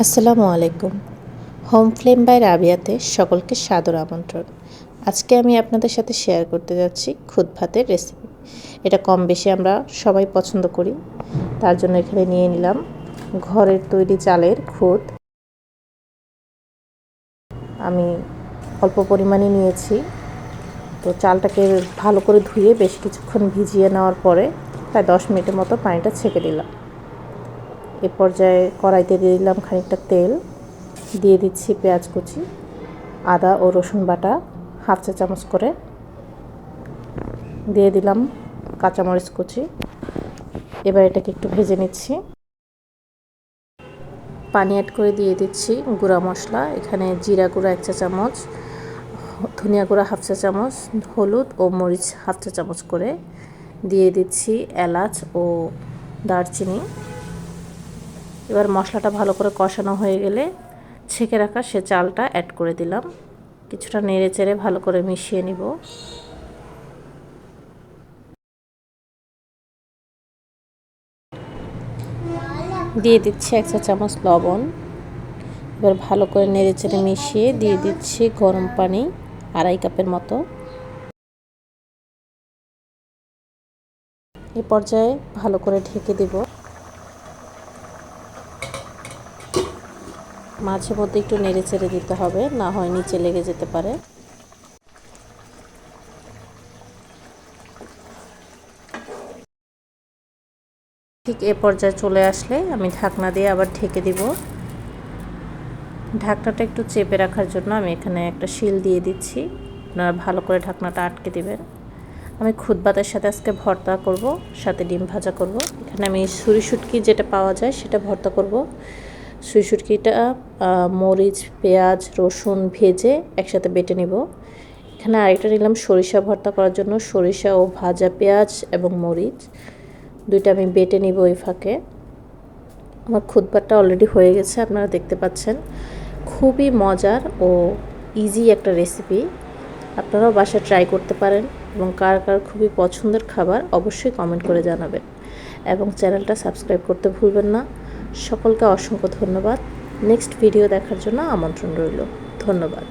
আসসালামু আলাইকুম। Home flame by রাবিয়াতে সকলকে সাদর আমন্ত্রণ। আজকে আমি আপনাদের সাথে শেয়ার করতে যাচ্ছি খুদ ভাতের রেসিপি। এটা কম বেশি আমরা সবাই পছন্দ করি। তার জন্য এখানে নিয়ে নিলাম ঘরের তৈরি চালের খুদ। আমি অল্প পরিমাণে নিয়েছি। তো চালটাকে ভালো করে ধুয়ে বেশ কিছুক্ষণ ভিজিয়ে নেওয়ার পরে প্রায় 10 মিনিটের মতো পানিটা ছেঁকে দিলাম। এ পর্যায়ে কড়াইতে দিয়ে দিলাম খানিকটা তেল, দিয়ে দিচ্ছি পেঁয়াজ কুচি, আদা ও রসুন বাটা হাফ চা চামচ করে, দিয়ে দিলাম কাঁচামরিচ কুচি। এবার এটাকে একটু ভেজে নিচ্ছি। পানি অ্যাড করে দিয়ে দিচ্ছি গুঁড়া মশলা। এখানে জিরা গুঁড়া 1 চা চামচ, ধনিয়া গুঁড়া হাফ চা চামচ, হলুদ ও মরিচ হাফ চা চামচ করে, দিয়ে দিচ্ছি এলাচ ও দারচিনি। এবার মশলাটা ভালো করে কষানো হয়ে গেলে ছেঁকে রাখা সে চালটা অ্যাড করে দিলাম। কিছুটা নেড়ে চেড়ে ভালো করে মিশিয়ে নিব। দিয়ে দিচ্ছি 1 চা চামচ লবণ। এবার ভালো করে নেড়ে চেড়ে মিশিয়ে দিয়ে দিচ্ছি গরম পানি 2.5 কাপের মতো। এই পর্যায়ে ভালো করে ঢেকে দেব। মাঝে মধ্যে একটু নেড়ে চেড়ে দিতে হবে, না হয় নিচে লেগে যেতে পারে। ঠিক এ পর্যায়ে চলে আসলে আমি ঢাকনা দিয়ে আবার ঢেকে দিব। ঢাকনাটা একটু চেপে রাখার জন্য আমি এখানে একটা শিল দিয়ে দিচ্ছি। আপনারা ভালো করে ঢাকনাটা আটকে দিবেন। আমি খুদ ভাতের সাথে আজকে ভর্তা করব, সাথে ডিম ভাজা করব। এখানে আমি ছুরি শুটকি যেটা পাওয়া যায় সেটা ভর্তা করব। ছুরি শুটকিটা মরিচ, পেঁয়াজ, রসুন ভেজে একসাথে বেটে নিব। এখানে আরেকটা নিলাম সরিষা ভর্তা করার জন্য, সরিষা ও ভাজা পেঁয়াজ এবং মরিচ দুইটা আমি বেটে নিব এই ফাঁকে। আমার খুদ ভাতটা অলরেডি হয়ে গেছে, আপনারা দেখতে পাচ্ছেন। খুবই মজার ও ইজি একটা রেসিপি। আপনারাও বাসায় ট্রাই করতে পারেন এবং কার কার খুবই পছন্দের খাবার অবশ্যই কমেন্ট করে জানাবেন এবং চ্যানেলটা সাবস্ক্রাইব করতে ভুলবেন না। সকলকে অসংখ্য ধন্যবাদ। নেক্সট ভিডিও দেখার জন্য আমন্ত্রণ রইল। ধন্যবাদ।